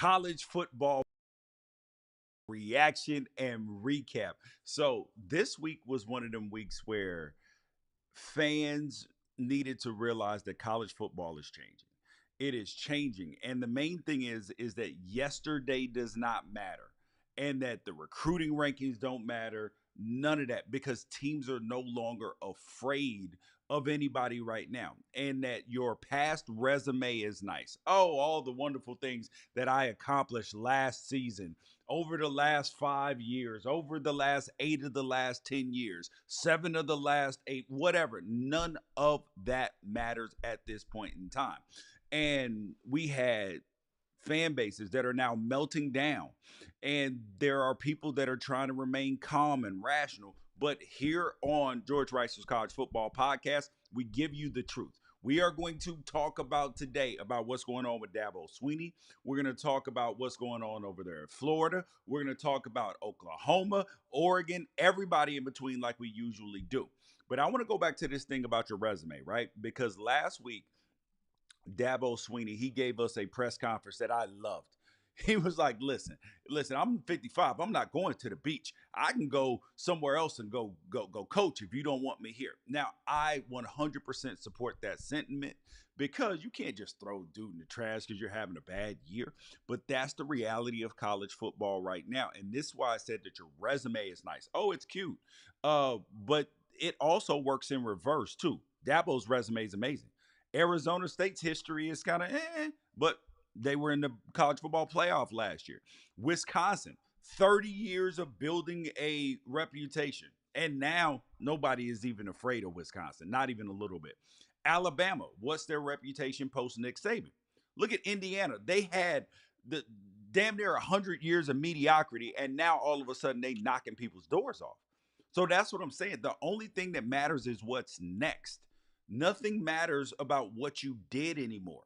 college football reaction and recap. So this week was one of them weeks where fans needed to realize that college football is changing. It is changing. And the main thing is that yesterday does not matter. And that the recruiting rankings don't matter. None of that because teams are no longer afraid of anybody right now. And that your past resume is nice. Oh, all the wonderful things that I accomplished last season, over the last 5 years, over the last 8 of the last 10 years, 7 of the last 8, whatever. None of that matters at this point in time. And we had fan bases that are now melting down. And there are people that are trying to remain calm and rational. But here on George Wrighster's College Football Podcast, we give you the truth. We are going to talk about today about what's going on with Dabo Swinney. We're going to talk about what's going on over there in Florida. We're going to talk about Oklahoma, Oregon, everybody in between like we usually do. But I want to go back to this thing about your resume, right? Because last week, Dabo Swinney, he gave us a press conference that I loved. He was like, listen, I'm 55. I'm not going to the beach. I can go somewhere else and go coach if you don't want me here. Now, I 100% support that sentiment because you can't just throw dude in the trash because you're having a bad year. But that's the reality of college football right now. And this is why I said that your resume is nice. Oh, it's cute. But it also works in reverse too. Dabo's resume is amazing. Arizona State's history is kind of but they were in the college football playoff last year. Wisconsin, 30 years of building a reputation. And now nobody is even afraid of Wisconsin, not even a little bit. Alabama, what's their reputation post Nick Saban? Look at Indiana. They had the damn near 100 years of mediocrity, and now all of a sudden they knocking people's doors off. So that's what I'm saying. The only thing that matters is what's next. Nothing matters about what you did anymore.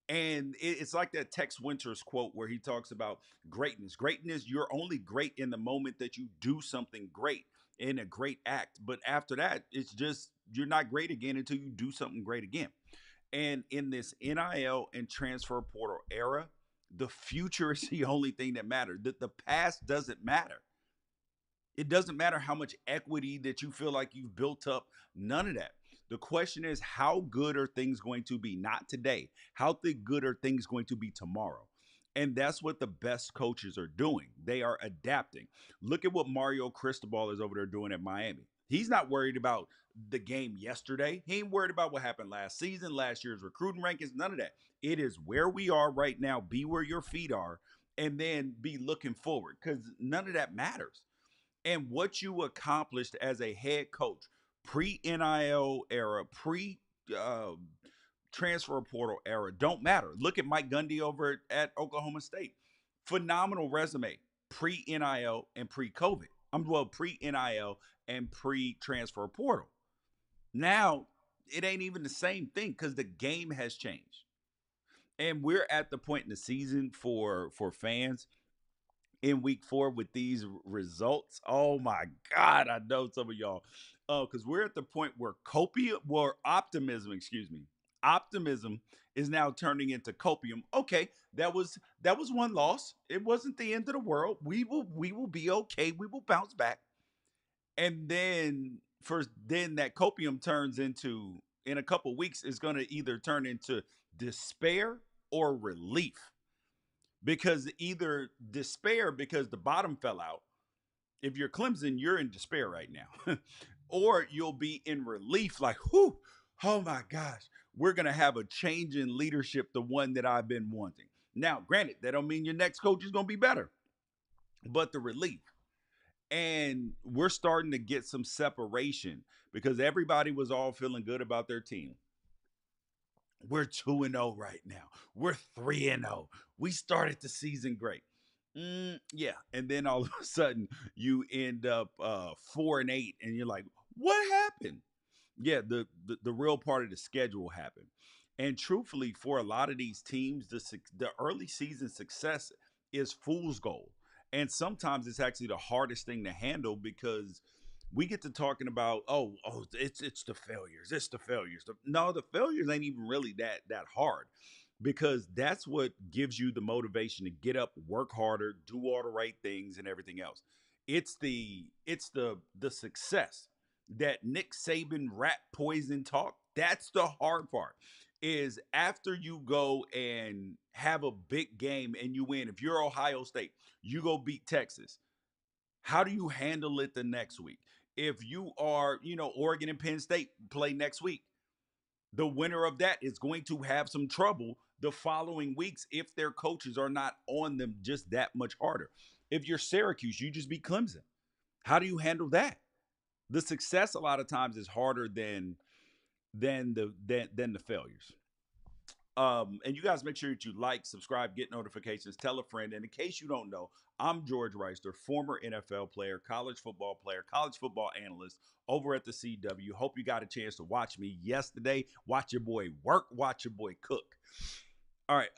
And it's like that Tex Winters quote where he talks about greatness. Greatness, you're only great in the moment that you do something great in a great act. But after that, it's just you're not great again until you do something great again. And in this NIL and transfer portal era, the future is the only thing that matters. The past doesn't matter. It doesn't matter how much equity that you feel like you've built up. None of that. The question is, how good are things going to be? Not today. How good are things going to be tomorrow? And that's what the best coaches are doing. They are adapting. Look at what Mario Cristobal is over there doing at Miami. He's not worried about the game yesterday. He ain't worried about what happened last season, last year's recruiting rankings, none of that. It is where we are right now. Be where your feet are, and then be looking forward because none of that matters. And what you accomplished as a head coach pre NIL era, pre uh, transfer portal era don't matter. Look at Mike Gundy over at Oklahoma State. Phenomenal resume pre NIL and pre COVID. Pre NIL and pre transfer portal. Now it ain't even the same thing because the game has changed. And we're at the point in the season for fans in week 4 with these results. Oh my God, I know some of y'all. Because we're at the point where optimism, excuse me, optimism is now turning into copium. Okay, that was one loss. It wasn't the end of the world. We will be okay. We will bounce back. And then that copium turns into in a couple weeks is going to either turn into despair or relief because either despair because the bottom fell out. If you're Clemson, you're in despair right now, or you'll be in relief, like, whew, oh my gosh, we're gonna have a change in leadership, the one that I've been wanting. Now, granted, that don't mean your next coach is gonna be better, but the relief. And we're starting to get some separation because everybody was all feeling good about their team. We're 2-0 right now. We're 3-0. We started the season great. Yeah. And then all of a sudden you end up 4-8 and you're like, what happened? Yeah, the real part of the schedule happened. And truthfully, for a lot of these teams, the early season success is fool's gold. And sometimes it's actually the hardest thing to handle because we get to talking about it's the failures, it's the failures. No, the failures ain't even really that hard. because that's what gives you the motivation to get up, work harder, do all the right things and everything else. It's the success that Nick Saban rat poison talk. That's the hard part. Is after you go and have a big game and you win. If you're Ohio State, you go beat Texas. How do you handle it the next week? If you are, Oregon and Penn State play next week, the winner of that is going to have some trouble the following weeks if their coaches are not on them just that much harder. If you're Syracuse, you just beat Clemson. How do you handle that? The success a lot of times is harder than the failures. And you guys make sure that you like, subscribe, get notifications, tell a friend. And in case you don't know, I'm George Wrighster, former NFL player, college football analyst over at the CW. Hope you got a chance to watch me yesterday. Watch your boy work, watch your boy cook. All right.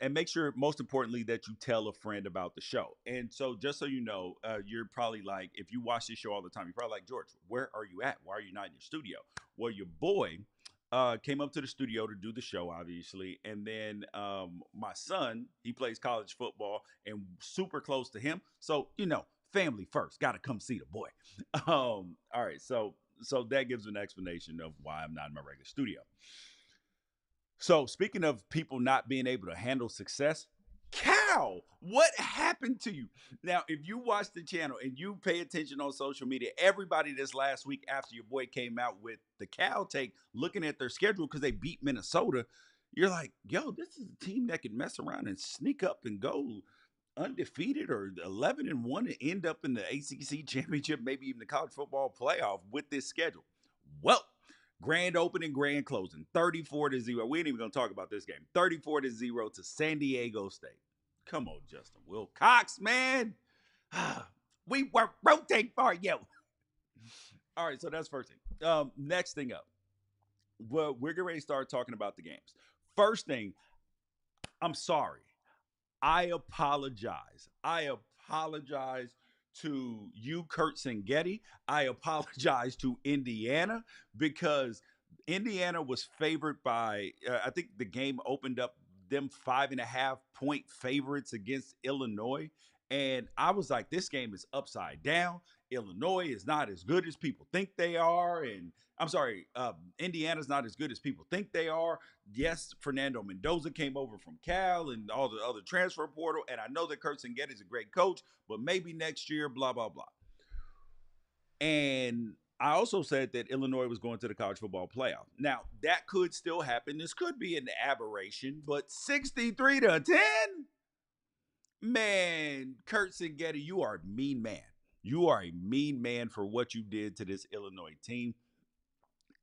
And make sure, most importantly, that you tell a friend about the show. And so, just so you know, you're probably like, if you watch this show all the time, you're probably like, George, where are you at? Why are you not in your studio? Well, your boy came up to the studio to do the show, obviously. And then my son, he plays college football and super close to him. So, family first, got to come see the boy. All right. So that gives an explanation of why I'm not in my regular studio. So, speaking of people not being able to handle success, Cal, what happened to you? Now, if you watch the channel and you pay attention on social media, everybody this last week after your boy came out with the Cal take, looking at their schedule because they beat Minnesota, you're like, yo, this is a team that can mess around and sneak up and go undefeated or 11-1 and end up in the ACC championship, maybe even the college football playoff with this schedule. Well, grand opening, grand closing, 34-0. We ain't even gonna talk about this game. 34-0 to San Diego State. Come on, Justin Wilcox, man. We were rooting for you. All right, so that's first thing. Next thing up. Well, we're getting ready to start talking about the games. First thing, I'm sorry. I apologize. I apologize to you, Kurt Senghetti. I apologize to Indiana because Indiana was favored by, I think the game opened up them 5.5 point favorites against Illinois. And I was like, this game is upside down. Illinois is not as good as people think they are. And I'm sorry, Indiana's not as good as people think they are. Yes, Fernando Mendoza came over from Cal and all the other transfer portal. And I know that Kurt Senghetti is a great coach, but maybe next year, blah, blah, blah. And I also said that Illinois was going to the college football playoff. Now, that could still happen. This could be an aberration, but 63-10? Man, Kurt Senghetti, you are a mean man. You are a mean man for what you did to this Illinois team.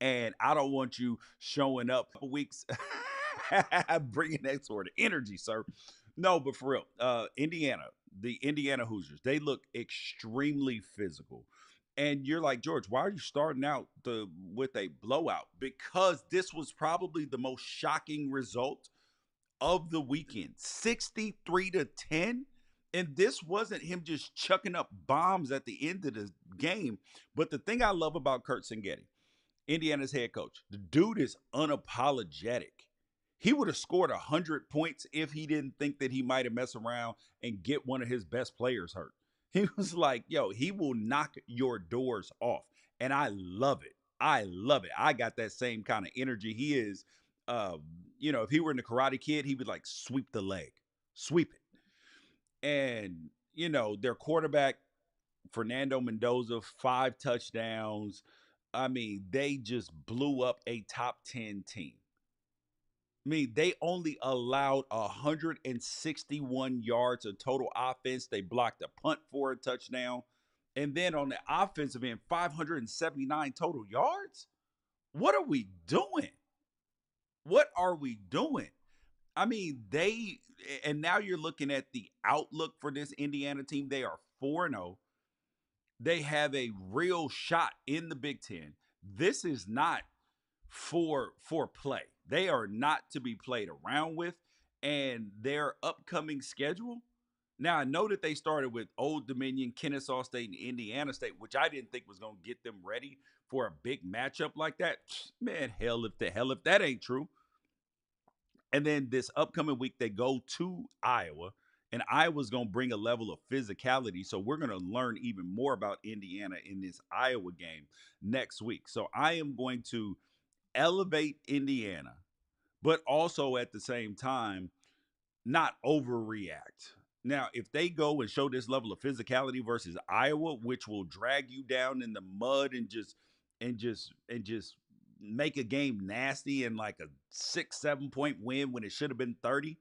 And I don't want you showing up for weeks bringing that sort of energy, sir. No, but for real, Indiana, the Indiana Hoosiers, they look extremely physical. And you're like, George, why are you starting out with a blowout? Because this was probably the most shocking result of the weekend. 63-10. And this wasn't him just chucking up bombs at the end of the game. But the thing I love about Kurt Senghetti, Indiana's head coach, the dude is unapologetic. He would have scored 100 points if he didn't think that he might have messed around and get one of his best players hurt. He was like, yo, he will knock your doors off. And I love it. I love it. I got that same kind of energy. He is, if he were in the Karate Kid, he would like sweep the leg, sweep it. And, their quarterback, Fernando Mendoza, 5 touchdowns. I mean, they just blew up a top 10 team. I mean, they only allowed 161 yards of total offense. They blocked a punt for a touchdown. And then on the offensive end, 579 total yards? What are we doing? What are we doing? I mean, and now you're looking at the outlook for this Indiana team. They are 4-0. They have a real shot in the Big Ten. This is not for play. They are not to be played around with. And their upcoming schedule. Now, I know that they started with Old Dominion, Kennesaw State, and Indiana State, which I didn't think was going to get them ready for a big matchup like that. Man, hell if that ain't true. And then this upcoming week, they go to Iowa, and Iowa's going to bring a level of physicality. So we're going to learn even more about Indiana in this Iowa game next week. So I am going to elevate Indiana, but also at the same time, not overreact. Now, if they go and show this level of physicality versus Iowa, which will drag you down in the mud and just make a game nasty and like a 6, 7 point win when it should have been 30.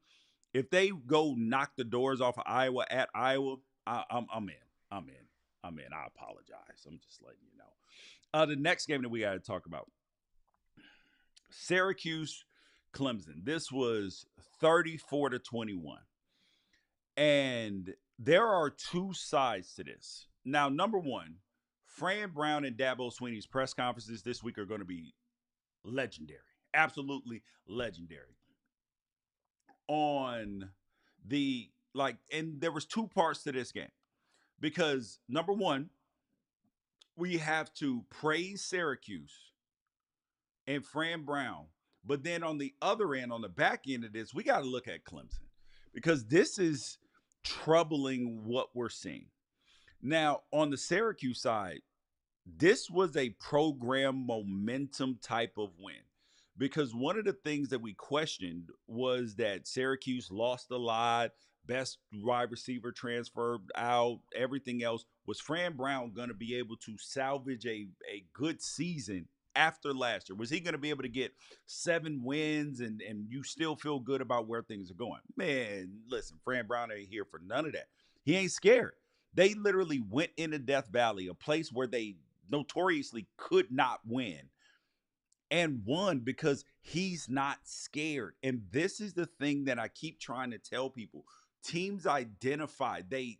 If they go knock the doors off of Iowa at Iowa, I'm in. I'm in. I'm in. I apologize. I'm just letting you know. The next game that we got to talk about, Syracuse Clemson. This was 34-21. And there are two sides to this. Now, number one, Fran Brown and Dabo Swinney's press conferences this week are going to be legendary. Absolutely legendary. On the and there was two parts to this game. Because number one, we have to praise Syracuse and Fran Brown. But then on the other end, on the back end of this, we got to look at Clemson because this is troubling what we're seeing. Now, on the Syracuse side, this was a program momentum type of win because one of the things that we questioned was that Syracuse lost a lot, best wide receiver transferred out, everything else. Was Fran Brown going to be able to salvage a good season after last year? Was he going to be able to get 7 wins and you still feel good about where things are going? Man, listen, Fran Brown ain't here for none of that. He ain't scared. They literally went into Death Valley, a place where they notoriously could not win, and won because he's not scared. And this is the thing that I keep trying to tell people. Teams identify, they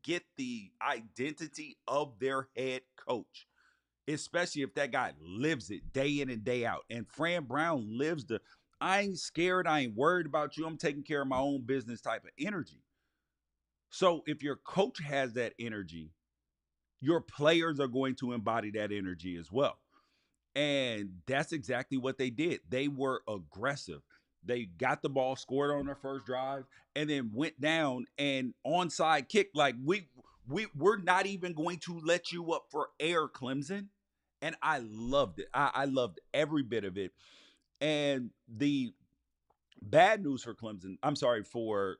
get the identity of their head coach, especially if that guy lives it day in and day out. And Fran Brown lives the I ain't scared, I ain't worried about you, I'm taking care of my own business type of energy. So if your coach has that energy, your players are going to embody that energy as well. And that's exactly what they did. They were aggressive. They got the ball, scored on their first drive, and then went down and onside kick. Like we're not even going to let you up for air, Clemson. And I loved it. I loved every bit of it. And the bad news for Clemson, I'm sorry, for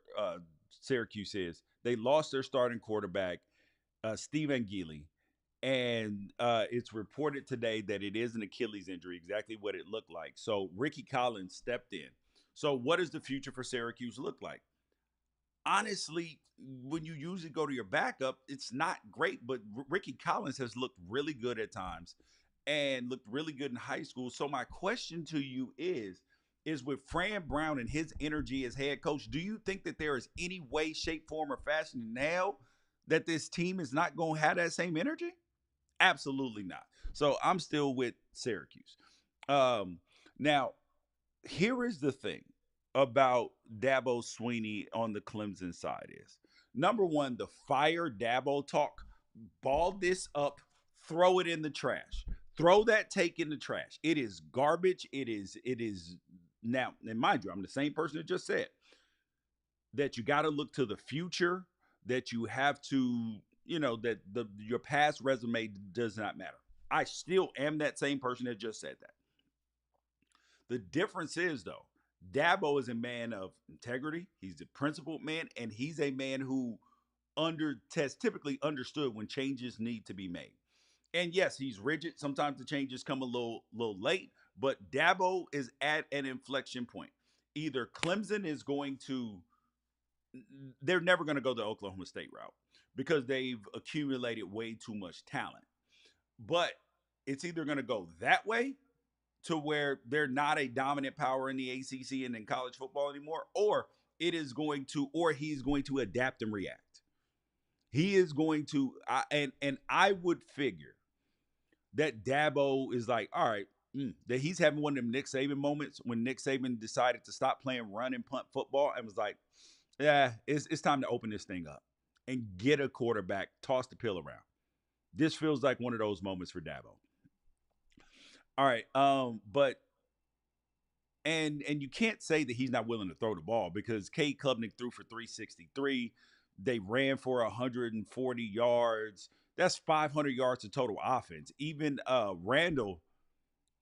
Syracuse is they lost their starting quarterback, Steve Angeli. And it's reported today that it is an Achilles injury, exactly what it looked like. So Ricky Collins stepped in. So what does the future for Syracuse look like? Honestly, when you usually go to your backup, it's not great, but Ricky Collins has looked really good at times and looked really good in high school. So my question to you is with Fran Brown and his energy as head coach, do you think that there is any way, shape, form, or fashion now that this team is not going to have that same energy? Absolutely not. So I'm still with Syracuse. Now, here is the thing about Dabo Swinney on the Clemson side is number one, the fire Dabo talk, ball this up, throw it in the trash. Throw that take in the trash. It is garbage. It is now, and mind you, I'm the same person that just said that you got to look to the future, that you have to, that your past resume does not matter. I still am that same person that just said that. The difference is, though, Dabo is a man of integrity. He's a principled man, and he's a man who has typically understood when changes need to be made. And yes, he's rigid. Sometimes the changes come a little late, but Dabo is at an inflection point. Either Clemson is going to they're never going to go the Oklahoma State route because they've accumulated way too much talent. But it's either going to go that way to where they're not a dominant power in the ACC and in college football anymore, or he's going to adapt and react. He is going to, and I would figure that Dabo is like, all right, that he's having one of them Nick Saban moments when Nick Saban decided to stop playing run and punt football and was like, yeah, it's time to open this thing up and get a quarterback, toss the pill around. This feels like one of those moments for Dabo. All right, but And you can't say that he's not willing to throw the ball because Cade Klubnik threw for 363. They ran for 140 yards. That's 500 yards of total offense. Even Randall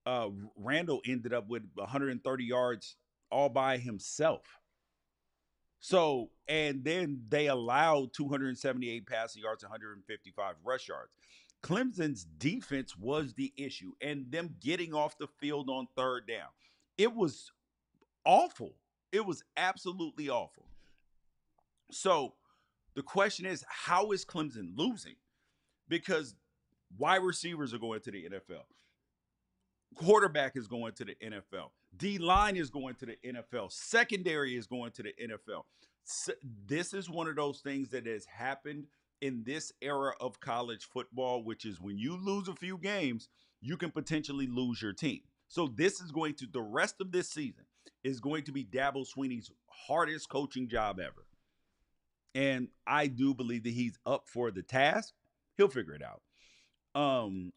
ended up with 130 yards all by himself. So, and then they allowed 278 passing yards, 155 rush yards. Clemson's defense was the issue, and them getting off the field on third down. It was awful. It was absolutely awful. So, the question is, how is Clemson losing? Because wide receivers are going to the NFL. Quarterback is going to the NFL. D line is going to the NFL. Secondary is going to the NFL. So this is one of those things that has happened in this era of college football, which is when you lose a few games, you can potentially lose your team. So this is going to, the rest of this season is going to be Dabo Swinney's hardest coaching job ever. And I do believe that he's up for the task. He'll figure it out.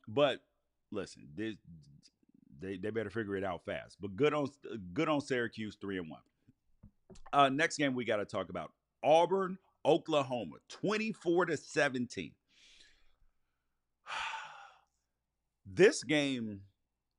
But listen, they better figure it out fast. But good on Syracuse 3-1. Next game we got to talk about Auburn, Oklahoma, 24-17. This game,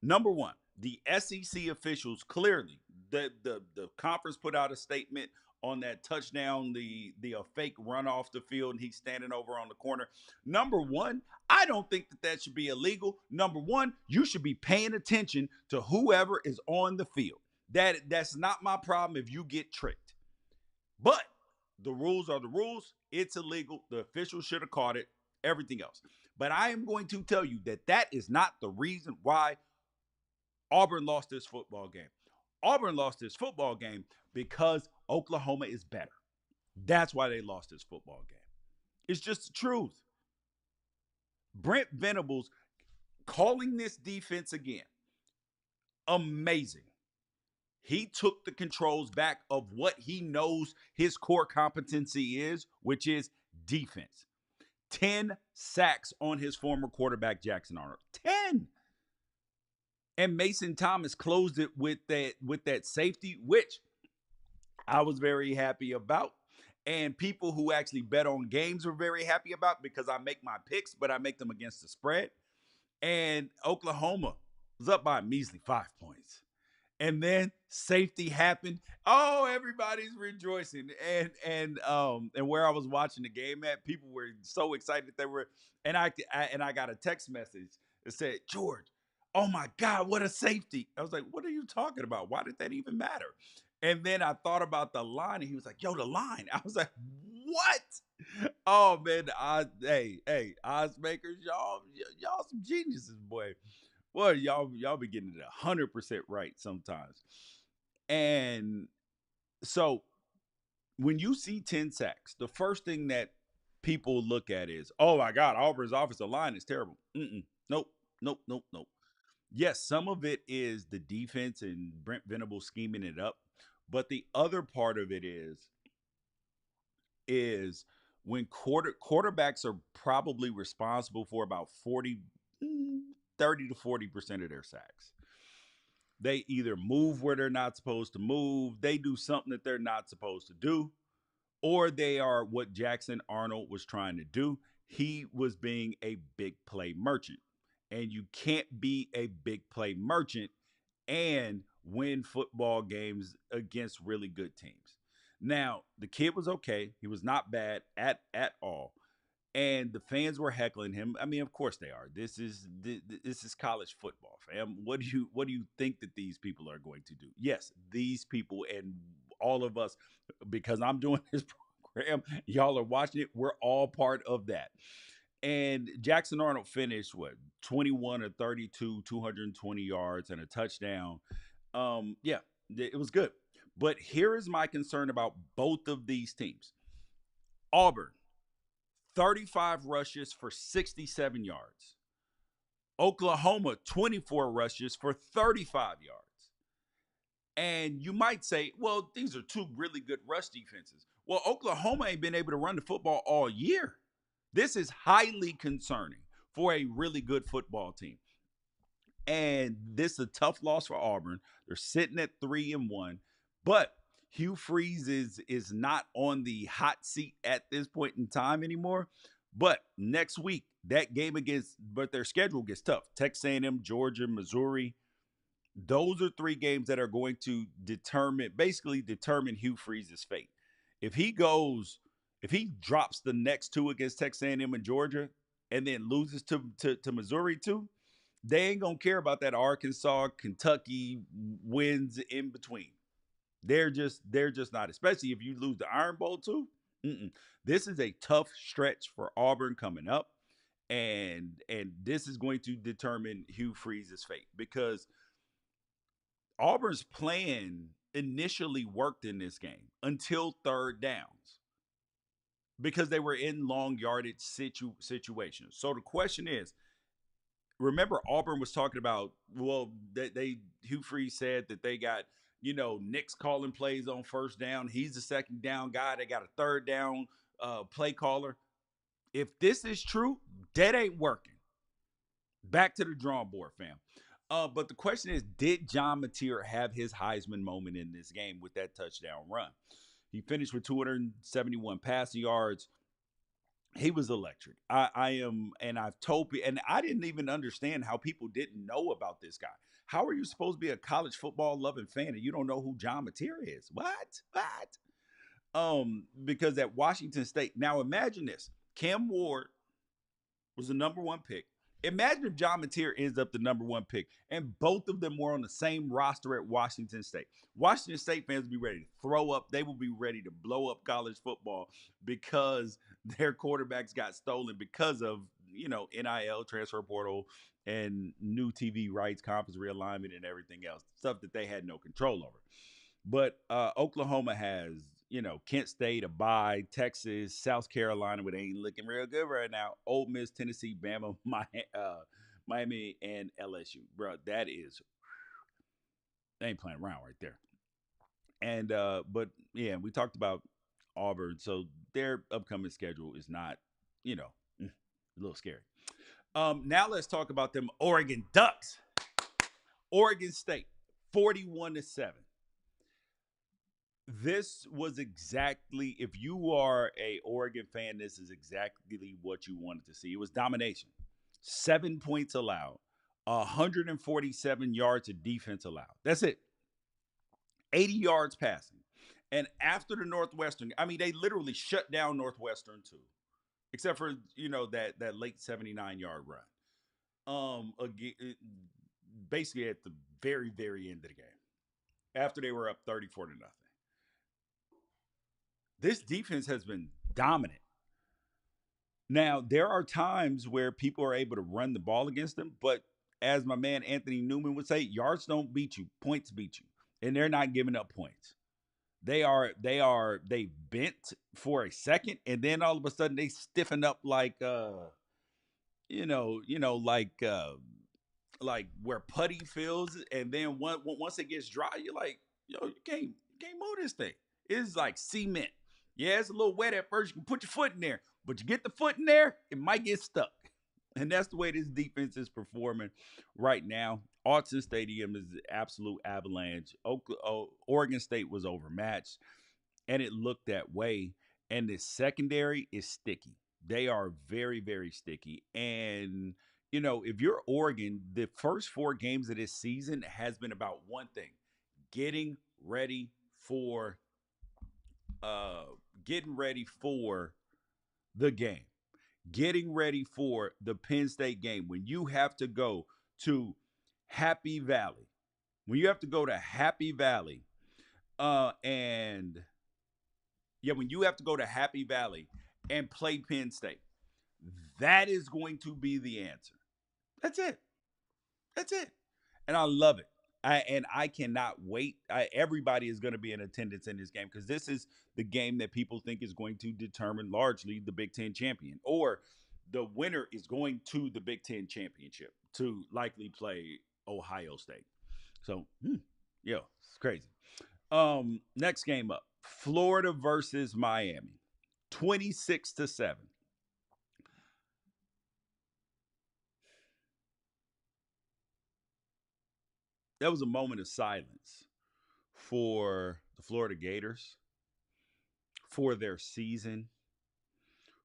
number one, the SEC officials clearly, the conference put out a statement on that touchdown, the fake run off the field, and he's standing over on the corner. Number one, I don't think that should be illegal. Number one, you should be paying attention to whoever is on the field. That's not my problem if you get tricked. But the rules are the rules. It's illegal. The officials should have caught it. Everything else. But I am going to tell you that is not the reason why Auburn lost this football game. Auburn lost this football game because Oklahoma is better. That's why they lost this football game. It's just the truth. Brent Venables calling this defense again. Amazing. He took the controls back of what he knows his core competency is, which is defense. 10 sacks on his former quarterback, Jackson Arnold. 10. And Mason Thomas closed it with that safety, which I was very happy about. And people who actually bet on games were very happy about because I make my picks, but I make them against the spread. And Oklahoma was up by a measly 5 points. And then safety happened. Oh, everybody's rejoicing. And where I was watching the game at, people were so excited they were. And I got a text message that said, "George, oh my God, what a safety!" I was like, "What are you talking about? Why did that even matter?" And then I thought about the line, and he was like, "Yo, the line." I was like, "What?" Oh man, hey, odds makers, y'all some geniuses, boy. Well, y'all be getting it 100% right sometimes. And so when you see 10 sacks, the first thing that people look at is, "Oh my God, Auburn's offensive line is terrible." Nope. Yes, some of it is the defense and Brent Venables scheming it up. But the other part of it is when quarterbacks are probably responsible for about 30 to 40% of their sacks. They either move where they're not supposed to move, they do something that they're not supposed to do, or they are what Jackson Arnold was trying to do. He was being a big play merchant. And you can't be a big play merchant and win football games against really good teams. Now, the kid was okay. He was not bad at all. And the fans were heckling him. I mean, of course they are. This is college football, fam. What do you think that these people are going to do? Yes, these people and all of us, because I'm doing this program, y'all are watching it. We're all part of that. And Jackson Arnold finished 21 or 32, 220 yards and a touchdown. Yeah, it was good. But here is my concern about both of these teams. Auburn, 35 rushes for 67 yards. Oklahoma, 24 rushes for 35 yards. And you might say, well, these are two really good rush defenses. Well, Oklahoma ain't been able to run the football all year. This is highly concerning for a really good football team. And this is a tough loss for Auburn. They're sitting at 3-1, but Hugh Freeze is not on the hot seat at this point in time anymore. But next week, that game but their schedule gets tough. Texas A&M, Georgia, Missouri. Those are three games that are going to basically determine Hugh Freeze's fate. If he goes, if he drops the next two against Texas A&M and Georgia, and then loses to Missouri too, they ain't gonna care about that Arkansas, Kentucky wins in between. They're just not, especially if you lose the Iron Bowl too. Mm-mm. This is a tough stretch for Auburn coming up, and this is going to determine Hugh Freeze's fate because Auburn's plan initially worked in this game until third downs because they were in long yardage situations. So the question is, remember Auburn was talking about, well, they Hugh Freeze said that they got, Nick's calling plays on first down. He's the second down guy. They got a third down play caller. If this is true, that ain't working. Back to the drawing board, fam. But the question is, did John Mateer have his Heisman moment in this game with that touchdown run? He finished with 271 passing yards. He was electric. I've told people, and I didn't even understand how people didn't know about this guy. How are you supposed to be a college football loving fan and you don't know who John Mateer is? What? Because at Washington State, now imagine this: Cam Ward was the number one pick. Imagine if John Mateer ends up the number one pick, and both of them were on the same roster at Washington State. Washington State fans will be ready to throw up. They will be ready to blow up college football because their quarterbacks got stolen because of, NIL, transfer portal, and new TV rights, conference realignment, and everything else, stuff that they had no control over. But Oklahoma has, Kent State, a bye, Texas, South Carolina, but ain't looking real good right now. Ole Miss, Tennessee, Bama, Miami, and LSU. Bro, they ain't playing around right there. And but yeah, we talked about Auburn, so their upcoming schedule is not, a little scary. Now let's talk about them Oregon Ducks. Oregon State, 41-7. This was exactly, if you are a Oregon fan, this is exactly what you wanted to see. It was domination. 7 points allowed, 147 yards of defense allowed. That's it. 80 yards passing. And after the Northwestern, they literally shut down Northwestern too, except for, that late 79-yard run. Basically at the very, very end of the game, after they were up 34-0. This defense has been dominant. Now, there are times where people are able to run the ball against them, but as my man Anthony Newman would say, yards don't beat you, points beat you. And they're not giving up points. They bent for a second, and then all of a sudden they stiffen up like like where putty feels, and then once it gets dry, you're like, you can't move this thing. It's like cement. Yeah, it's a little wet at first. You can put your foot in there, but you get the foot in there, it might get stuck. And that's the way this defense is performing right now. Autzen Stadium is an absolute avalanche. Oregon State was overmatched, and it looked that way. And the secondary is sticky. They are very, very sticky. And, if you're Oregon, the first 4 games of this season has been about one thing: getting ready for the game, getting ready for the Penn State game. When you have to go to Happy Valley, when you have to go to Happy Valley, when you have to go to Happy Valley and play Penn State, that is going to be the answer. That's it. That's it. And I love it. I cannot wait. Everybody is going to be in attendance in this game because this is the game that people think is going to determine largely the Big Ten champion, or the winner is going to the Big Ten championship to likely play Ohio State. So, it's crazy. Next game up, Florida versus Miami, 26-7. That was a moment of silence for the Florida Gators, for their season,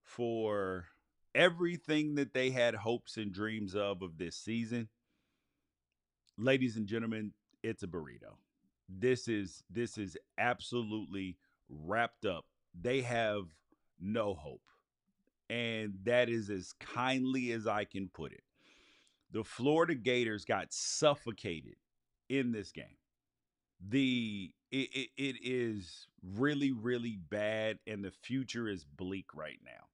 for everything that they had hopes and dreams of this season. Ladies and gentlemen, it's a burrito. This is absolutely wrapped up. They have no hope. And that is as kindly as I can put it. The Florida Gators got suffocated in this game. It is really really bad, and the future is bleak right now,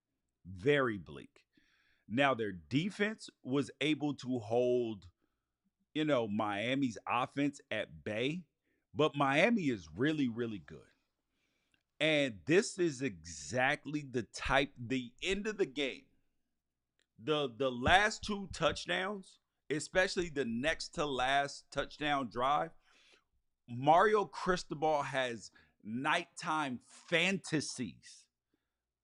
very bleak. Now their defense was able to hold, Miami's offense at bay, but Miami is really really good. And this is exactly the end of the game, the last two touchdowns, especially the next to last touchdown drive. Mario Cristobal has nighttime fantasies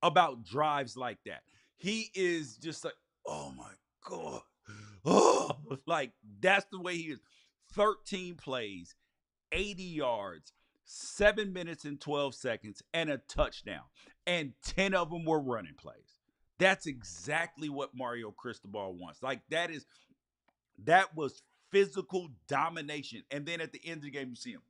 about drives like that. He is just like, oh my God. Oh, like that's the way he is. 13 plays, 80 yards, 7 minutes and 12 seconds, and a touchdown. And 10 of them were running plays. That's exactly what Mario Cristobal wants. Like that was physical domination. And then at the end of the game, you see him.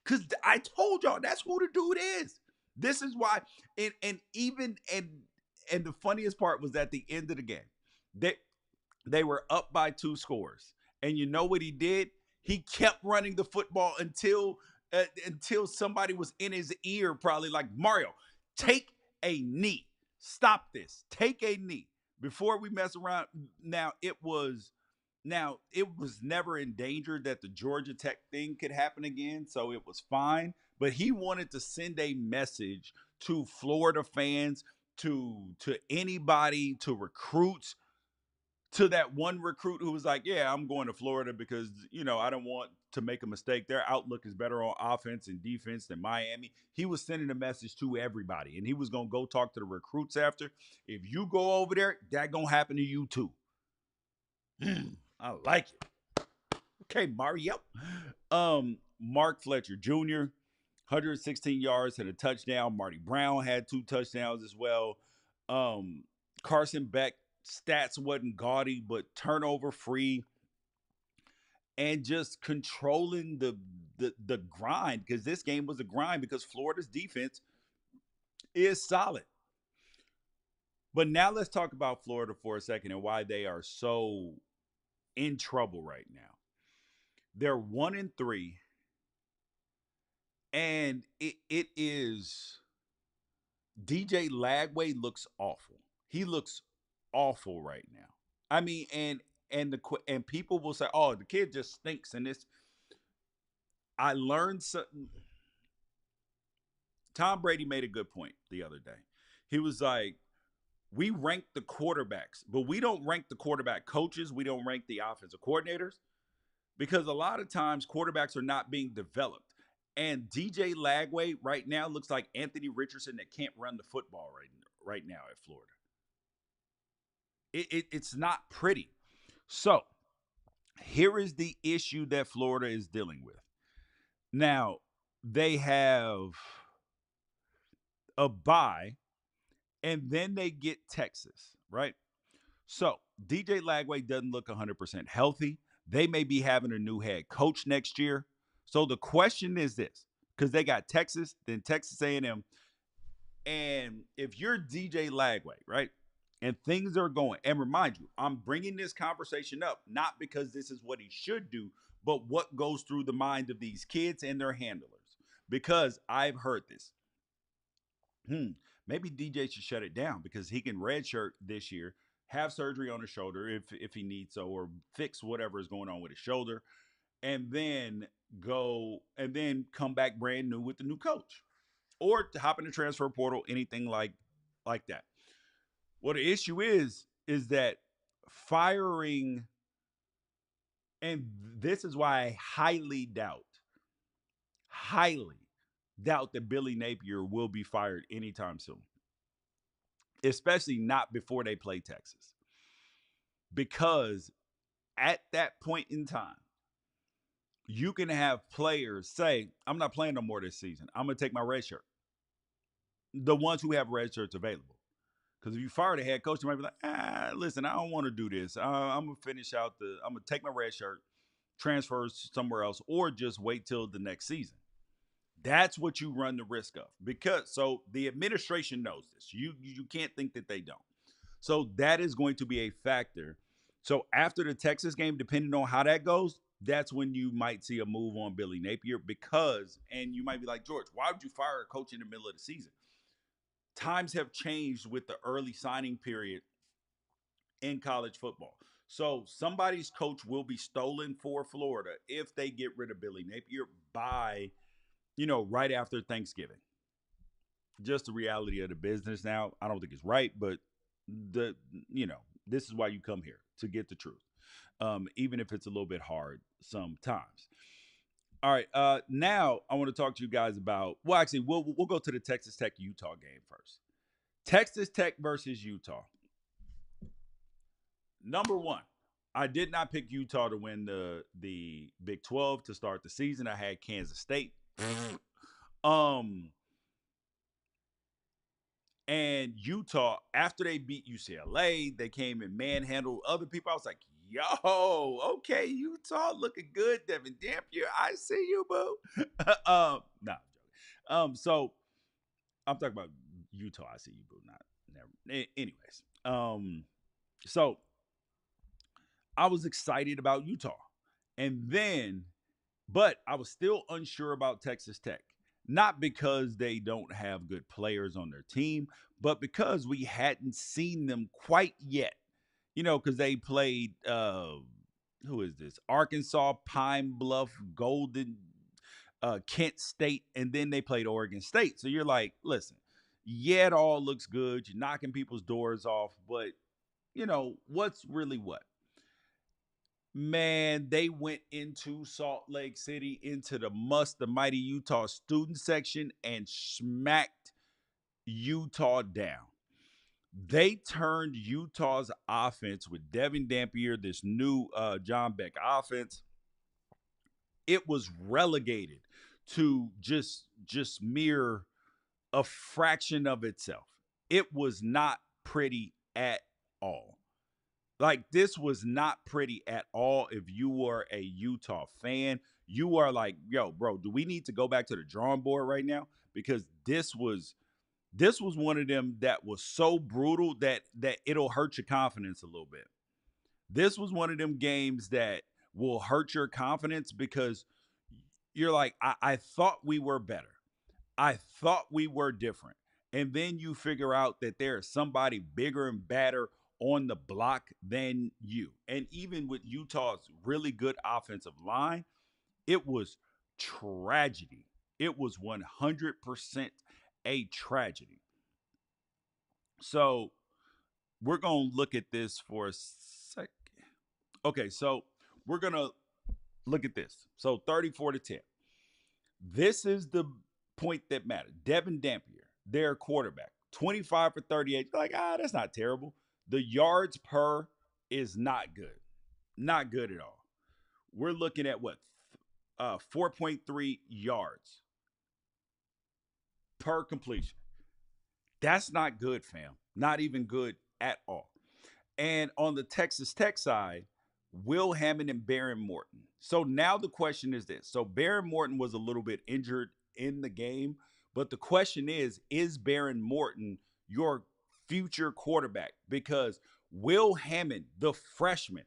Because I told y'all that's who the dude is. This is why, and the funniest part was at the end of the game. They they were up by 2 scores. And you know what he did? He kept running the football until somebody was in his ear, probably like, Mario, take a knee. Stop this. Take a knee. Before we mess around, now it was never in danger that the Georgia Tech thing could happen again, so it was fine. But he wanted to send a message to Florida fans, to anybody, to recruits, to that one recruit who was like, "Yeah, I'm going to Florida because I don't want to make a mistake. Their outlook is better on offense and defense than Miami." He was sending a message to everybody, and he was gonna go talk to the recruits after. If you go over there, that gonna happen to you too. I like it. Okay, Mario. Mark Fletcher Jr., 116 yards, had a touchdown. Marty Brown had 2 touchdowns as well. Carson Beck, stats wasn't gaudy, but turnover free, and just controlling the grind, because this game was a grind because Florida's defense is solid. But now let's talk about Florida for a second and why they are so in trouble right now. They're 1-3, and it is DJ Lagway looks awful. He looks awful right now. I mean, and people will say, "Oh, the kid just stinks." And this, I learned something. Tom Brady made a good point the other day. He was like, "We rank the quarterbacks, but we don't rank the quarterback coaches. We don't rank the offensive coordinators, because a lot of times quarterbacks are not being developed." And DJ Lagway right now looks like Anthony Richardson that can't run the football right now at Florida. It's not pretty. So here is the issue that Florida is dealing with. Now, they have a bye, and then they get Texas, right? So DJ Lagway doesn't look 100% healthy. They may be having a new head coach next year. So the question is this, because they got Texas, then Texas A&M, and if you're DJ Lagway, right, and things are going, and remind you, I'm bringing this conversation up not because this is what he should do, but what goes through the mind of these kids and their handlers. Because I've heard this. Maybe DJ should shut it down because he can redshirt this year, have surgery on his shoulder if he needs so, or fix whatever is going on with his shoulder, and then come back brand new with the new coach, or to hop in the transfer portal, anything like that. Well, the issue is that firing, and this is why I highly doubt that Billy Napier will be fired anytime soon, especially not before they play Texas. Because at that point in time, You can have players say, I'm not playing no more this season. I'm going to take my red shirt. The ones who have red shirts available. Because if you fire the head coach, you might be like, listen, I don't want to do this. I'm going to finish out I'm going to take my red shirt, transfer somewhere else, or just wait till the next season. That's what you run the risk of. Because, so the administration knows this. You can't think that they don't. So that is going to be a factor. So after the Texas game, depending on how that goes, that's when you might see a move on Billy Napier because, and you might be like, George, why would you fire a coach in the middle of the season? Times have changed with the early signing period in college football. So somebody's coach will be stolen for Florida if they get rid of Billy Napier by, right after Thanksgiving. Just the reality of the business now. I don't think it's right, but the this is why you come here to get the truth, even if it's a little bit hard sometimes. All right, now I want to talk to you guys about. Well, actually, we'll go to the Texas Tech Utah game first. Texas Tech versus Utah. Number one, I did not pick Utah to win the Big 12 to start the season. I had Kansas State. And Utah, after they beat UCLA, they came and manhandled other people. I was like, yo, okay, Utah looking good. Devin Dampier, I see you, boo. Nah, I'm joking. So I'm talking about Utah, I see you, boo. Not never. Anyways, so I was excited about Utah. And then, but I was still unsure about Texas Tech. Not because they don't have good players on their team, but because we hadn't seen them quite yet. Because they played who is this? Arkansas, Pine Bluff, Golden, Kent State, and then they played Oregon State. So you're like, listen, yeah, it all looks good. You're knocking people's doors off, but what's really what? Man, they went into Salt Lake City into the mighty Utah student section and smacked Utah down. They turned Utah's offense with Devin Dampier, this new John Beck offense. It was relegated to just mere a fraction of itself. It was not pretty at all. Like, this was not pretty at all. If you were a Utah fan, you are like, yo, bro, do we need to go back to the drawing board right now? Because this was one of them that was so brutal that it'll hurt your confidence a little bit. This was one of them games that will hurt your confidence because you're like, I thought we were better. I thought we were different. And then you figure out that there is somebody bigger and badder on the block than you. And even with Utah's really good offensive line, it was tragedy. It was 100% a tragedy. So we're going to look at this for a second. Okay, so we're going to look at this. So 34-10. This is the point that mattered. Devin Dampier, their quarterback, 25 for 38. Like, that's not terrible. The yards per is not good. Not good at all. We're looking at what? 4.3 yards per completion. That's not good, fam. Not even good at all. And on the Texas Tech side, Will Hammond and Baron Morton. So now the question is this. So Baron Morton was a little bit injured in the game, but the question is Baron Morton your future quarterback? Because Will Hammond, the freshman,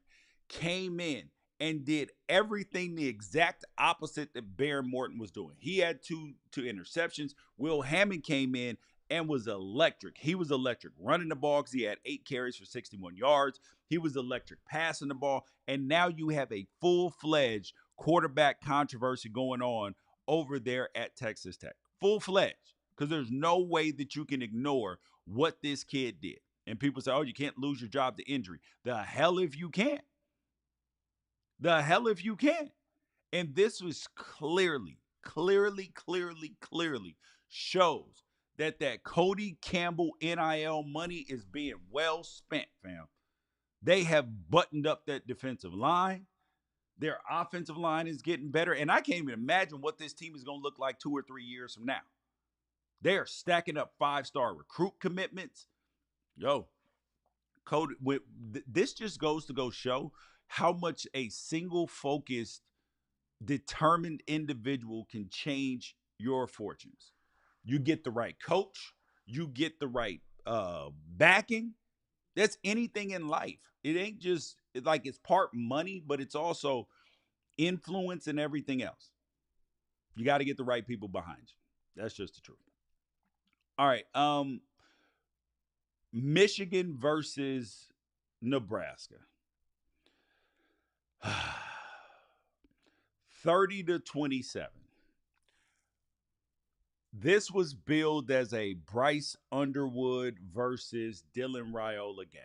came in and did everything the exact opposite that Baron Morton was doing. He had two interceptions. Will Hammond came in and was electric. He was electric running the ball because he had 8 carries for 61 yards. He was electric passing the ball. And now you have a full-fledged quarterback controversy going on over there at Texas Tech. Full-fledged. Because there's no way that you can ignore what this kid did. And people say, oh, you can't lose your job to injury. The hell if you can. The hell if you can. And this was clearly shows that Cody Campbell NIL money is being well spent, fam. They have buttoned up that defensive line. Their offensive line is getting better. And I can't even imagine what this team is going to look like 2 or 3 years from now. They are stacking up 5-star recruit commitments. Yo, code with this just goes to go show how much a single focused, determined individual can change your fortunes. You get the right coach, you get the right backing. That's anything in life. It ain't just like it's part money, but it's also influence and everything else. You got to get the right people behind you. That's just the truth. All right. Michigan versus Nebraska. 30-27. This was billed as a Bryce Underwood versus Dylan Raiola game.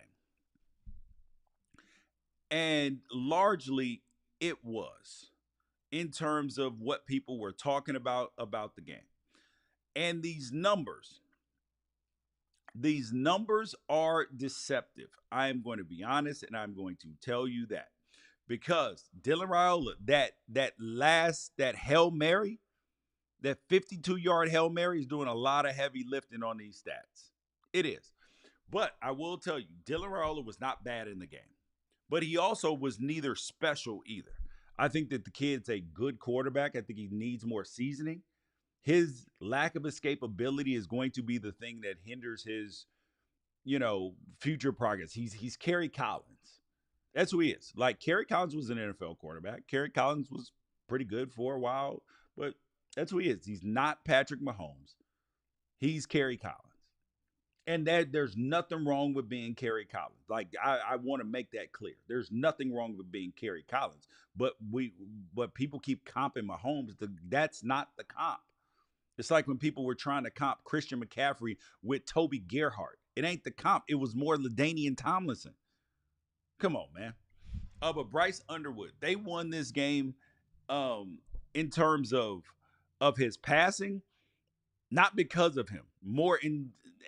And largely it was, in terms of what people were talking about the game. And these numbers are deceptive. I am going to be honest, and I'm going to tell you that. Because Dylan Raiola, that Hail Mary, that 52-yard Hail Mary is doing a lot of heavy lifting on these stats. It is. But I will tell you, Dylan Raiola was not bad in the game. But he also was neither special either. I think that the kid's a good quarterback. I think he needs more seasoning. His lack of escapability is going to be the thing that hinders his, future progress. He's Kerry Collins. That's who he is. Like, Kerry Collins was an NFL quarterback. Kerry Collins was pretty good for a while, but that's who he is. He's not Patrick Mahomes. He's Kerry Collins. And that there's nothing wrong with being Kerry Collins. Like, I want to make that clear. There's nothing wrong with being Kerry Collins. But people keep comping Mahomes. That's not the comp. It's like when people were trying to comp Christian McCaffrey with Toby Gerhart. It ain't the comp. It was more LaDainian Tomlinson. Come on, man. But Bryce Underwood, they won this game in terms of his passing, not because of him.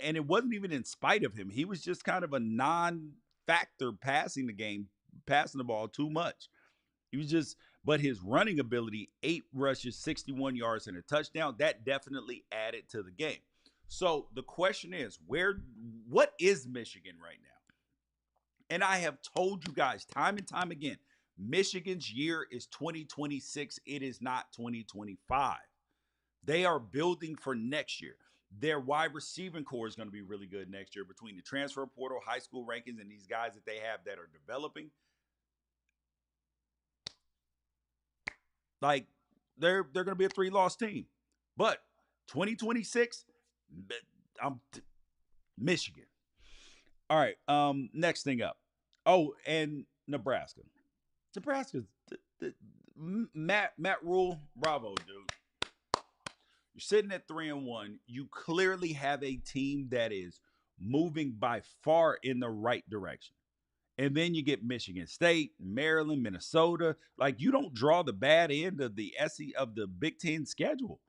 And it wasn't even in spite of him. He was just kind of a non-factor passing the ball too much. He was just, but his running ability, 8 rushes, 61 yards, and a touchdown, that definitely added to the game. So the question is, what is Michigan right now? And I have told you guys time and time again, Michigan's year is 2026. It is not 2025. They are building for next year. Their wide receiving core is going to be really good next year between the transfer portal, high school rankings, and these guys that they have that are developing. Like, they're going to be a 3-loss team. But 2026, I'm Michigan. All right, next thing up. Oh, and Nebraska. Nebraska's Matt Rule, bravo, dude. You're sitting at 3-1. You clearly have a team that is moving by far in the right direction. And then you get Michigan State, Maryland, Minnesota. Like, you don't draw the bad end of the Big Ten schedule.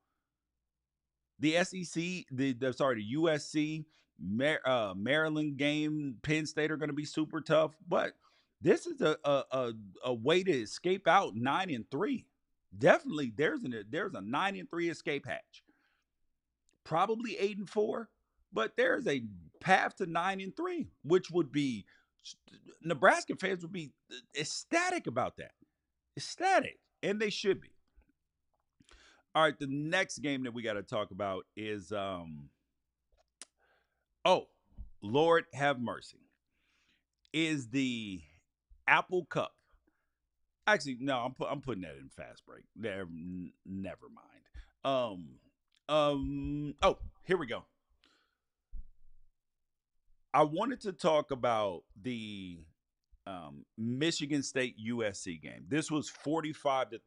The SEC, the USC, Maryland game, Penn State are going to be super tough. But this is a way to escape out 9-3. Definitely, there's a 9-3 escape hatch. Probably 8-4, but there's a path to 9-3, which would be, Nebraska fans would be ecstatic about that. Ecstatic, and they should be. All right, the next game that we got to talk about is Lord have mercy, is the Apple Cup. Actually, no, I'm putting that in fast break. Never mind. Here we go. I wanted to talk about the Michigan State USC game. This was 45-31.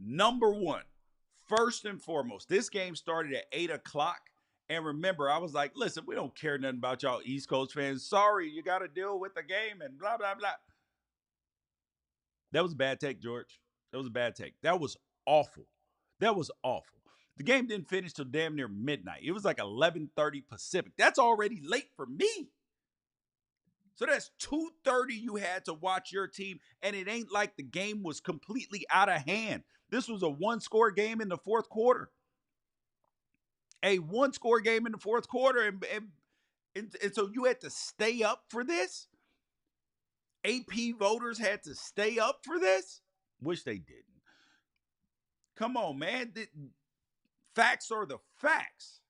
Number one, first and foremost, this game started at 8 o'clock. And remember, I was like, listen, we don't care nothing about y'all East Coast fans. Sorry, you got to deal with the game and blah, blah, blah. That was a bad take, George. That was a bad take. That was awful. That was awful. The game didn't finish till damn near midnight. It was like 11:30 Pacific. That's already late for me. So that's 2:30 you had to watch your team, and it ain't like the game was completely out of hand. This was a one-score game in the fourth quarter. A one-score game in the fourth quarter, and so you had to stay up for this? AP voters had to stay up for this? Wish they didn't. Come on, man. Facts are the facts.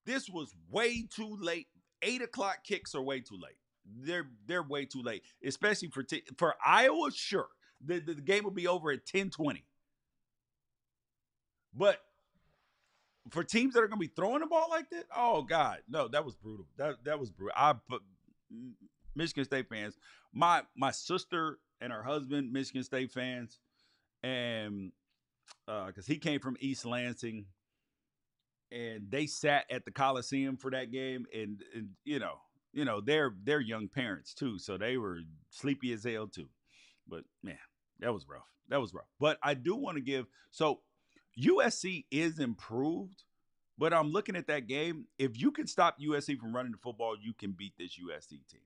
This was way too late. 8 o'clock kicks are way too late. They're way too late, especially for Iowa. Sure, the game will be over at 10:20. But for teams that are going to be throwing the ball like that, oh God, no, that was brutal. That was brutal. I put Michigan State fans. My sister and her husband, Michigan State fans, and because he came from East Lansing, and they sat at the Coliseum for that game, and they're young parents too, so they were sleepy as hell too. But man, that was rough. That was rough. But I do want to give USC is improved, but I'm looking at that game. If you can stop USC from running the football, you can beat this USC team.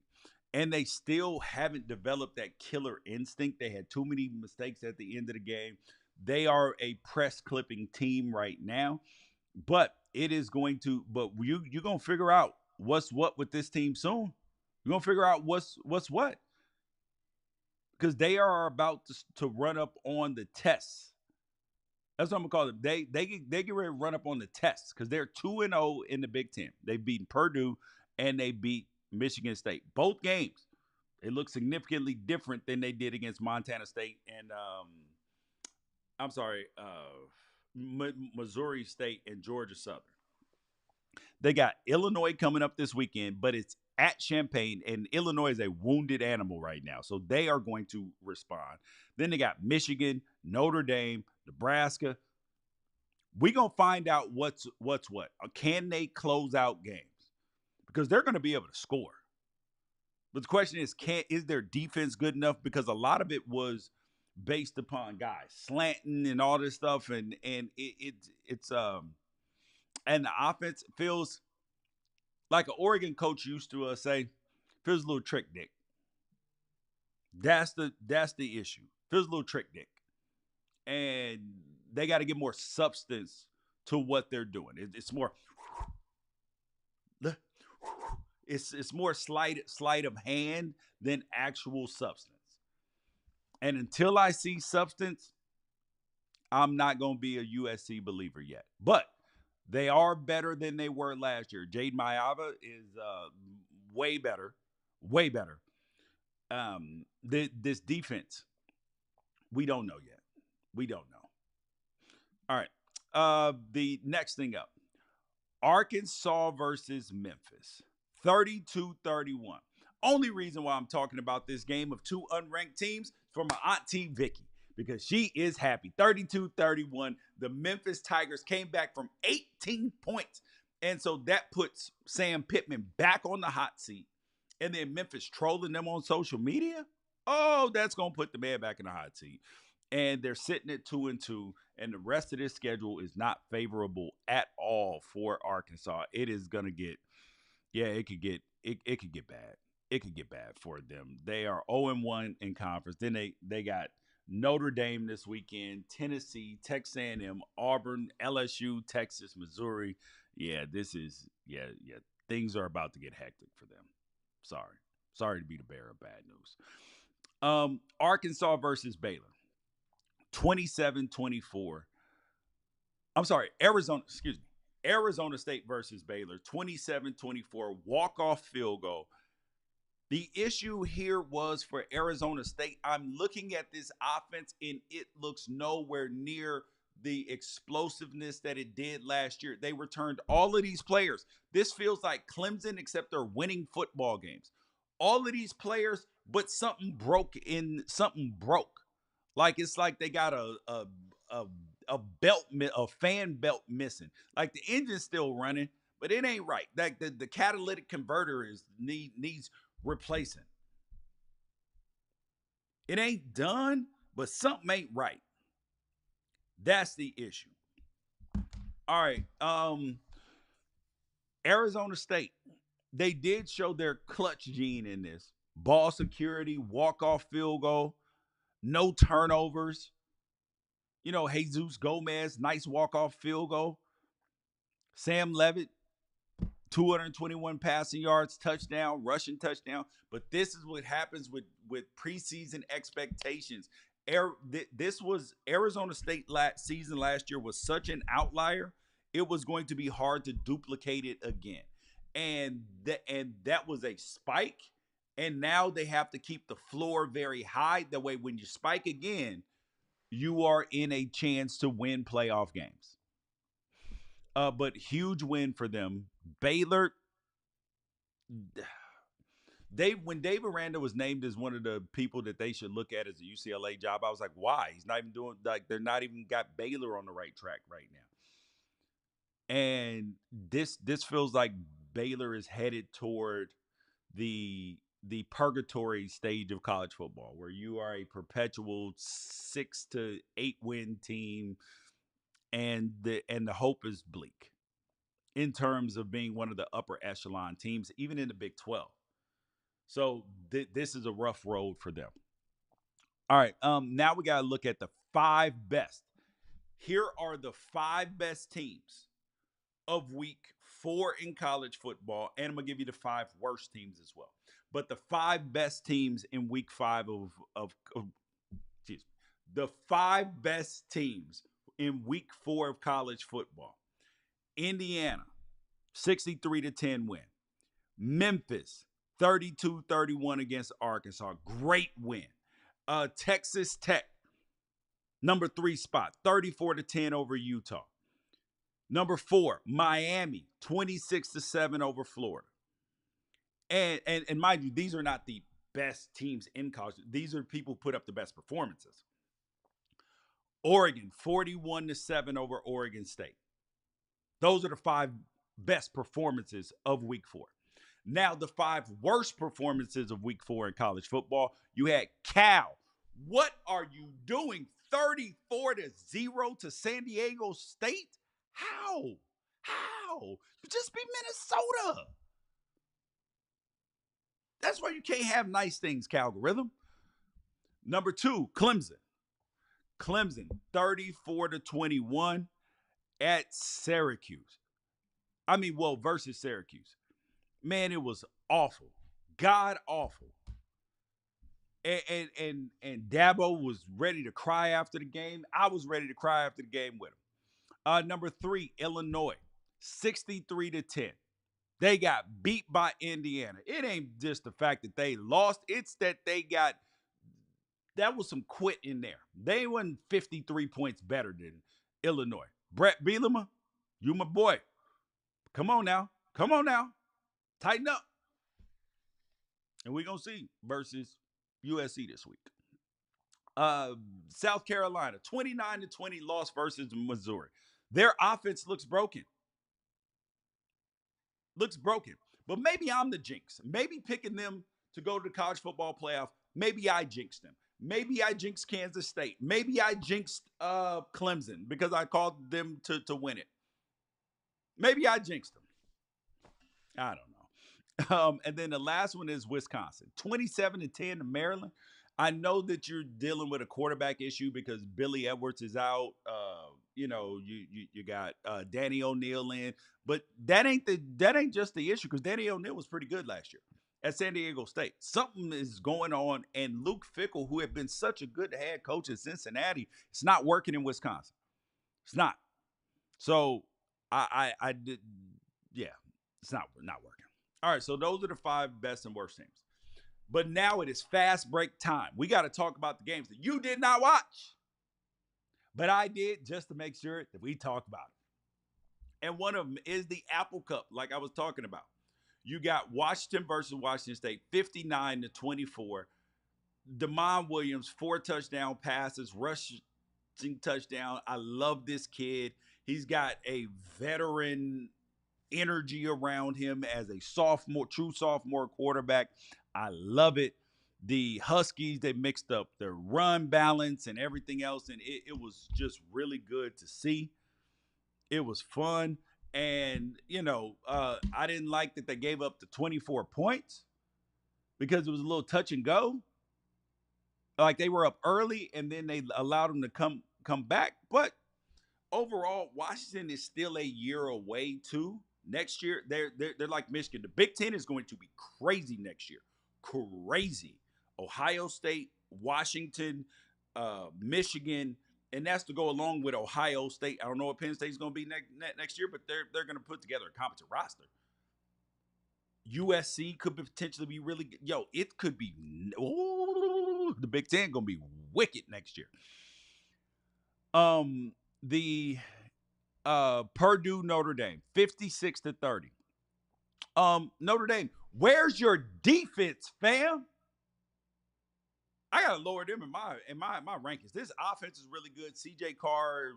And they still haven't developed that killer instinct. They had too many mistakes at the end of the game. They are a press clipping team right now, but it is going to. But you're gonna figure out what's what with this team soon. You're gonna figure out what's what, because they are about to run up on the tests. That's what I'm gonna call them. They get ready to run up on the tests because they're 2-0 in the Big Ten. They beat Purdue and they beat Michigan State. Both games, they look significantly different than they did against Montana State and Missouri State and Georgia Southern. They got Illinois coming up this weekend, but it's at Champaign, and Illinois is a wounded animal right now, so they are going to respond. Then they got Michigan, Notre Dame, Nebraska. We're going to find out what's what. Can they close out games? Because they're going to be able to score. But the question is their defense good enough? Because a lot of it was based upon guys slanting and all this stuff, and it's and the offense feels like an Oregon coach used to say, feels a little trick dick. That's the issue. Feels a little trick dick, and they got to get more substance to what they're doing. It's more. It's more sleight of hand than actual substance. And until I see substance, I'm not going to be a USC believer yet. But they are better than they were last year. Jade Iamaleava is way better. Way better. This defense, we don't know yet. We don't know. All right. The next thing up. Arkansas versus Memphis. 32-31. Only reason why I'm talking about this game of two unranked teams for my auntie Vicky, because she is happy. 32-31. The Memphis Tigers came back from 18 points. And so that puts Sam Pittman back on the hot seat. And then Memphis trolling them on social media. Oh, that's going to put the man back in the hot seat. And they're sitting at 2-2. And the rest of this schedule is not favorable at all for Arkansas. It is going to get, it could get bad. It could get bad for them. They are 0-1 in conference. Then they got Notre Dame this weekend, Tennessee, Texas A&M, Auburn, LSU, Texas, Missouri. Things are about to get hectic for them. Sorry to be the bearer of bad news. Arkansas versus Baylor, 27-24. I'm sorry, Arizona State versus Baylor, 27-24, walk-off field goal. The issue here was for Arizona State. I'm looking at this offense, and it looks nowhere near the explosiveness that it did last year. They returned all of these players. This feels like Clemson, except they're winning football games. All of these players, but something broke. Like it's like they got a fan belt missing. Like the engine's still running, but it ain't right. Like the catalytic converter needs replacing. It ain't done, but something ain't right. That's the issue. All right. Arizona State. they did show their clutch gene in this. Ball security, walk-off field goal, no turnovers. Jesus Gomez, nice walk-off field goal. Sam Levitt, 221 passing yards, touchdown, rushing touchdown. But this is what happens with preseason expectations. This was Arizona State season last year was such an outlier. It was going to be hard to duplicate it again. And that was a spike. And now they have to keep the floor very high. That way, when you spike again, you are in a chance to win playoff games. But huge win for them. Baylor, when Dave Aranda was named as one of the people that they should look at as a UCLA job, I was like, why? He's not even doing, like, they're not even got Baylor on the right track right now. And this feels like Baylor is headed toward the purgatory stage of college football, where you are a perpetual 6 to 8 win team, and the hope is bleak in terms of being one of the upper echelon teams, even in the Big 12. So this is a rough road for them. All right, now we got to look at the 5 best. Here are the 5 best teams of week 4 in college football, and I'm going to give you the 5 worst teams as well. But the 5 best teams in week 5 the 5 best teams in week 4 of college football. Indiana, 63-10 win. Memphis, 32-31 against Arkansas. Great win. Texas Tech, number 3 spot, 34-10 over Utah. Number 4, Miami, 26-7 over Florida. And mind you, these are not the best teams in college. These are people who put up the best performances. Oregon, 41-7 over Oregon State. Those are the 5 best performances of week 4. Now, the 5 worst performances of week 4 in college football. You had Cal. What are you doing? 34-0 to San Diego State? How? You just beat Minnesota. That's why you can't have nice things, Calgorithm. Number 2, Clemson. Clemson, 34-21 at Syracuse. Versus Syracuse. Man, it was awful. God awful. And Dabo was ready to cry after the game. I was ready to cry after the game with him. Number 3, Illinois, 63-10. They got beat by Indiana. It ain't just the fact that they lost. It's that that was some quit in there. They wasn't 53 points better than Illinois. Brett Bielema, you my boy. Come on now. Tighten up. And we're going to see versus USC this week. South Carolina, 29-20 loss versus Missouri. Their offense looks broken. But maybe I'm the jinx. Maybe picking them to go to the college football playoff, maybe I jinxed them. Maybe I jinxed Kansas State. Maybe I jinxed Clemson because I called them to win it. Maybe I jinxed them. I don't know. And then the last one is Wisconsin, 27-10 to Maryland. I know that you're dealing with a quarterback issue because Billy Edwards is out. You got Danny O'Neal in, but that ain't just the issue, because Danny O'Neal was pretty good last year at San Diego State. Something is going on, and Luke Fickell, who had been such a good head coach at Cincinnati, it's not working in Wisconsin. It's not. So I did, yeah, it's not working. All right, so those are the 5 best and worst teams. But now it is fast break time. We got to talk about the games that you did not watch, but I did, just to make sure that we talk about it. And one of them is the Apple Cup, like I was talking about. You got Washington versus Washington State, 59-24. Damon Williams, 4 touchdown passes, rushing touchdown. I love this kid. He's got a veteran energy around him as a true sophomore quarterback. I love it. The Huskies, they mixed up their run balance and everything else, and it was just really good to see. It was fun. And, I didn't like that they gave up the 24 points because it was a little touch and go. Like they were up early and then they allowed them to come back. But overall, Washington is still a year away too. Next year, they're like Michigan. The Big Ten is going to be crazy next year. Crazy. Ohio State, Washington, Michigan, and that's to go along with Ohio State. I don't know what Penn State is going to be next year, but they're going to put together a competent roster. USC could potentially be really good. Yo, it could be. The Big Ten going to be wicked next year. The Purdue Notre Dame 56-30. Notre Dame, where's your defense, fam? I gotta lower them in my rankings. This offense is really good. CJ Carr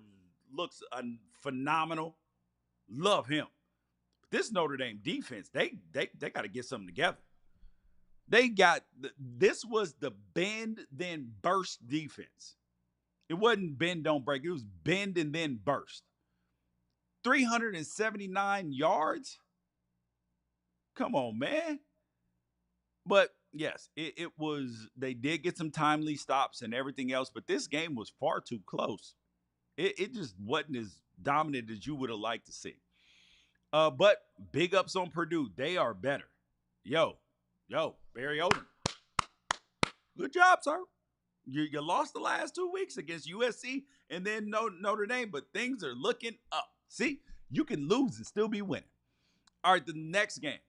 looks phenomenal. Love him. This Notre Dame defense, they got to get something together. This was the bend then burst defense. It wasn't bend don't break. It was bend and then burst. 379 yards. Come on, man. But yes, it was. They did get some timely stops and everything else, but this game was far too close. It just wasn't as dominant as you would have liked to see. But big ups on Purdue. They are better. Yo, Barry Odom. Good job, sir. You lost the last 2 weeks against USC and then Notre Dame, but things are looking up. See, you can lose and still be winning. All right, the next game.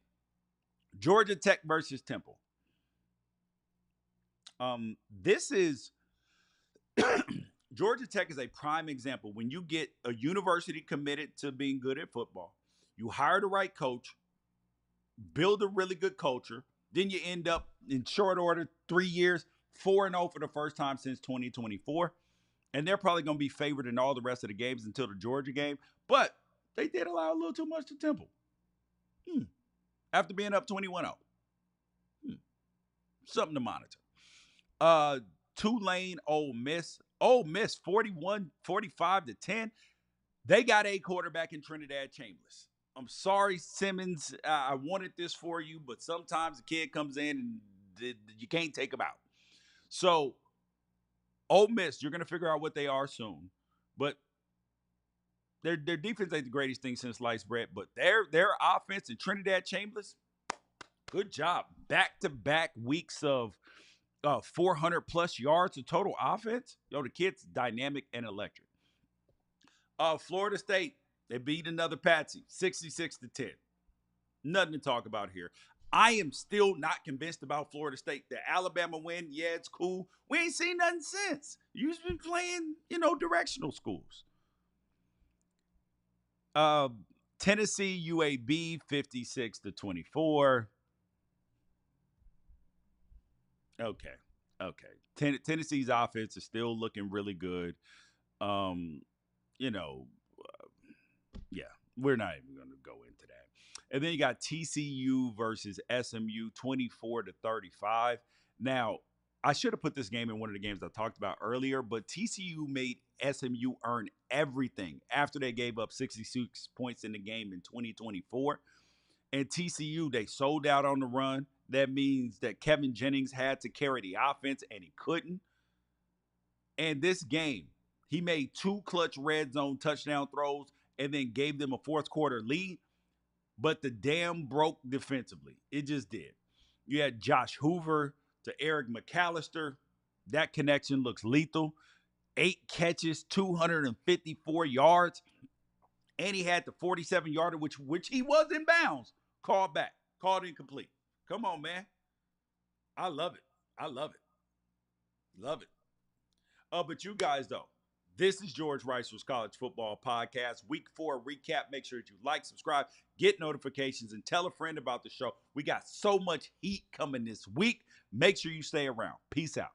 Georgia Tech versus Temple. This is Georgia Tech is a prime example. When you get a university committed to being good at football, you hire the right coach, build a really good culture, then you end up in short order 3 years, 4-0 for the first time since 2024. And they're probably going to be favored in all the rest of the games until the Georgia game. But they did allow a little too much to Temple. After being up 21-0. Something to monitor. Tulane, Ole Miss. Ole Miss 45-10. They got a quarterback in Trinidad Chambers. I'm sorry, Simmons. I wanted this for you, but sometimes the kid comes in and you can't take him out. So, Ole Miss, you're going to figure out what they are soon. But their defense ain't the greatest thing since sliced bread. But their offense in Trinidad Chambers, good job. Back-to-back weeks of 400-plus yards of total offense. Yo, the kid's dynamic and electric. Florida State, they beat another Patsy, 66-10. Nothing to talk about here. I am still not convinced about Florida State. The Alabama win, yeah, it's cool. We ain't seen nothing since. You've been playing, directional schools. Tennessee UAB 56-24. Okay. Tennessee's offense is still looking really good. Yeah, we're not even going to go into that. And then you got TCU versus SMU 24-35. Now, I should have put this game in one of the games I talked about earlier, but TCU made SMU earn everything after they gave up 66 points in the game in 2024. And TCU, they sold out on the run. That means that Kevin Jennings had to carry the offense, and he couldn't. And this game, he made 2 clutch red zone touchdown throws and then gave them a fourth quarter lead. But the dam broke defensively. It just did. You had Josh Hoover to Eric McAllister. That connection looks lethal. 8 catches, 254 yards. And he had the 47-yarder, which he was in bounds, called back, called incomplete. Come on, man. I love it. Love it. But you guys, though, this is George Wrighster's College Football Podcast. Week 4 recap. Make sure that you like, subscribe, get notifications, and tell a friend about the show. We got so much heat coming this week. Make sure you stay around. Peace out.